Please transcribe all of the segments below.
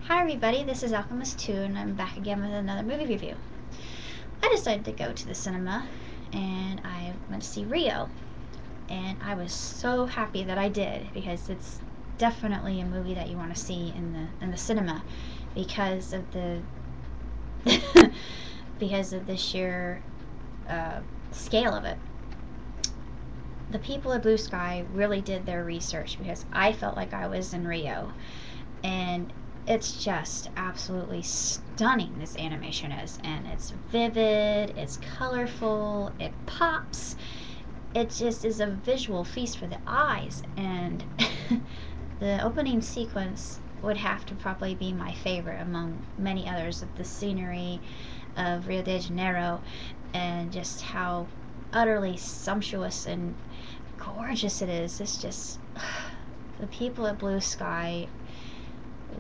Hi everybody, this is Alchemist2 and I'm back again with another movie review. I decided to go to the cinema and I went to see Rio, and I was so happy that I did because it's definitely a movie that you want to see in the cinema because of the because of the sheer scale of it. The people at Blue Sky really did their research because I felt like I was in Rio, and it's just absolutely stunning, this animation is, and it's vivid, it's colorful, it pops, it just is a visual feast for the eyes. And the opening sequence would have to probably be my favorite among many others, of the scenery of Rio de Janeiro and just how utterly sumptuous and gorgeous it is. It's just the people at Blue Sky,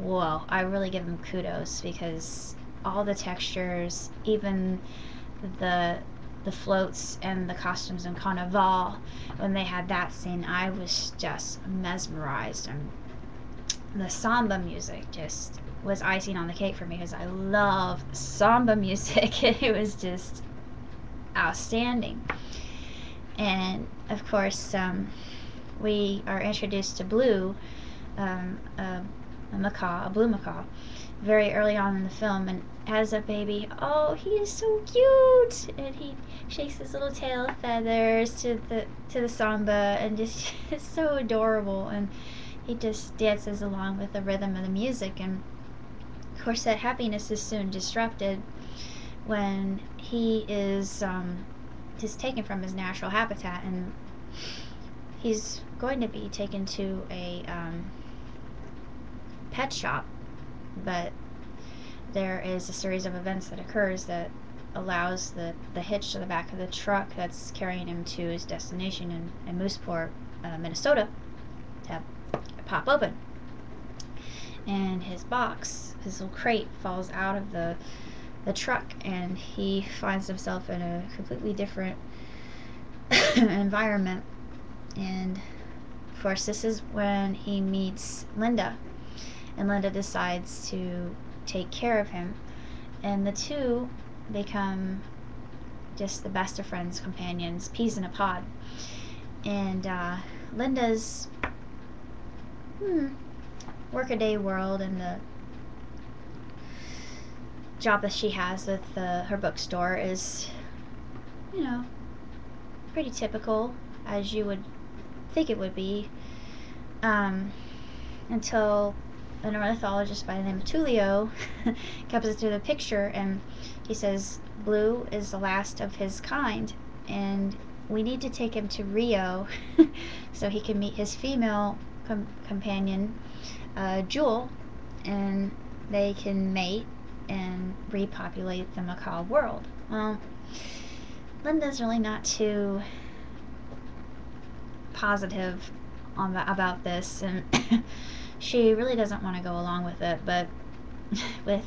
whoa, I really give them kudos because all the textures, even the the floats and the costumes in Carnival, when they had that scene, I was just mesmerized. And the samba music just was icing on the cake for me because I love samba music. It was just outstanding. And of course, we are introduced to Blue, a blue macaw, very early on in the film, and as a baby, oh, he is so cute, and he shakes his little tail feathers to the samba, and just it's so adorable, and he just dances along with the rhythm of the music. And of course, that happiness is soon disrupted when he is just taken from his natural habitat, and he's going to be taken to a pet shop, but there is a series of events that occurs that allows the hitch to the back of the truck that's carrying him to his destination in Mooseport, Minnesota, to pop open. And his box, his little crate, falls out of the truck, and he finds himself in a completely different environment. And of course, this is when he meets Linda, and Linda decides to take care of him, and the two become just the best of friends, companions, peas in a pod. And Linda's workaday world and the job that she has with her bookstore is, pretty typical, as you would think it would be, until an ornithologist by the name of Tulio comes into the picture, and he says Blue is the last of his kind, and we need to take him to Rio so he can meet his female companion, Jewel, and they can mate and repopulate the macaw world. Well, Linda's really not too positive about this, and she really doesn't want to go along with it, but with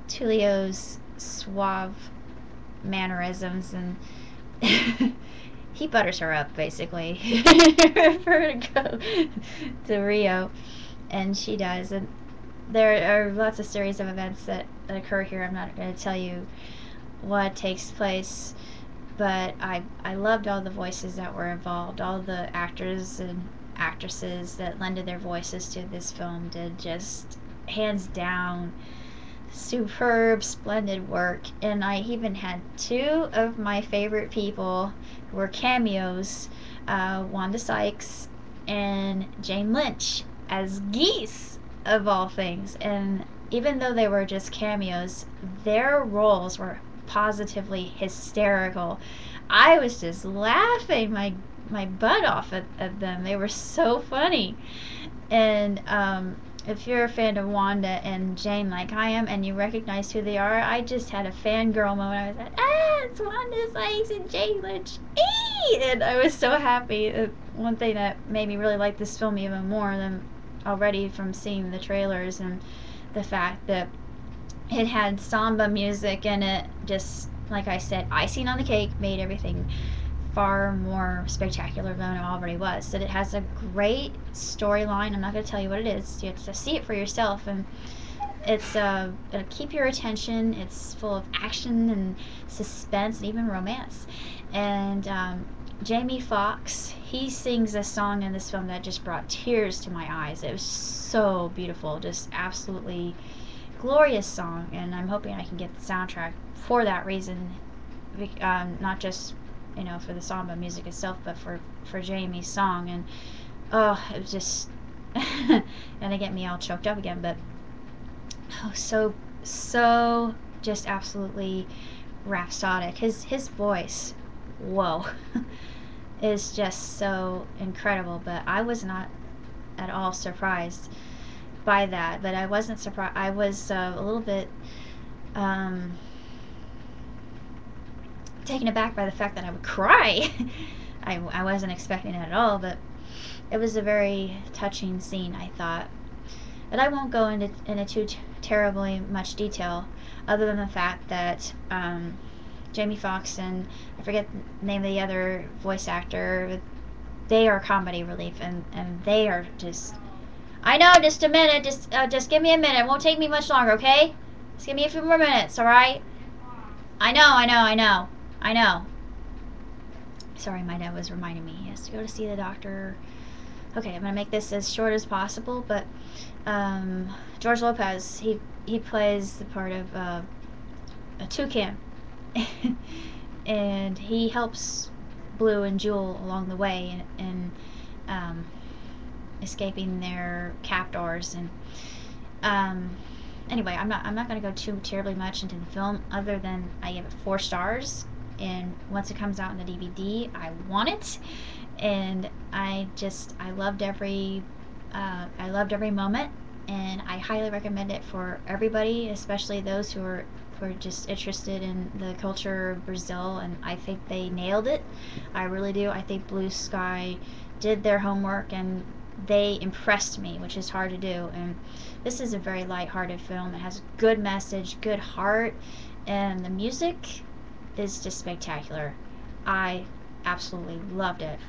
Tulio's suave mannerisms, and he butters her up, basically, for her to go to Rio, and she does. And there are lots of series of events that occur here. I'm not going to tell you what takes place, but I loved all the voices that were involved. All the actors and actresses that lended their voices to this film did just hands down superb, splendid work. And I even had two of my favorite people who were cameos, Wanda Sykes and Jane Lynch as geese, of all things. And even though they were just cameos, their roles were positively hysterical. I was just laughing my butt off at them. They were so funny. And if you're a fan of Wanda and Jane like I am, and you recognize who they are, I just had a fangirl moment. I was like, it's Wanda Sykes and Jane Lynch. And I was so happy. One thing that made me really like this film even more than already from seeing the trailers, and the fact that it had samba music in it, just like I said, icing on the cake, made everything far more spectacular than it already was. That it has a great storyline. I'm not going to tell you what it is. You have to see it for yourself, and it'll keep your attention. It's full of action and suspense and even romance. And Jamie Foxx, he sings a song in this film that just brought tears to my eyes. It was so beautiful, just absolutely glorious song, and I'm hoping I can get the soundtrack for that reason, not just for the samba music itself, but for Jamie's song. And oh, it was just gonna get me all choked up again, but oh, so just absolutely rhapsodic. His voice, whoa, is just so incredible. But I was not at all surprised by that. But I wasn't surprised. I was a little bit taken aback by the fact that I would cry. I wasn't expecting it at all, but it was a very touching scene, I thought. But I won't go into too terribly much detail, other than the fact that Jamie Foxx and I forget the name of the other voice actor, they are comedy relief, and they are just. I know, just a minute, just give me a minute. It won't take me much longer, okay? Just give me a few more minutes, all right? I know. Sorry, my dad was reminding me he has to go to see the doctor. Okay, I'm gonna make this as short as possible, but George Lopez, he plays the part of a toucan, and he helps Blue and Jewel along the way in escaping their captors. And anyway, I'm not going to go too terribly much into the film, other than I give it 4 stars. And once it comes out in the DVD, I want it. And I loved every moment, and I highly recommend it for everybody, especially those who are just interested in the culture of Brazil. And I think they nailed it. I really do. I think Blue Sky did their homework, and they impressed me, which is hard to do. And this is a very light-hearted film. It has a good message, good heart, and the music is just spectacular. I absolutely loved it.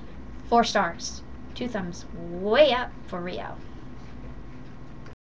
4 stars. 2 thumbs way up for Rio.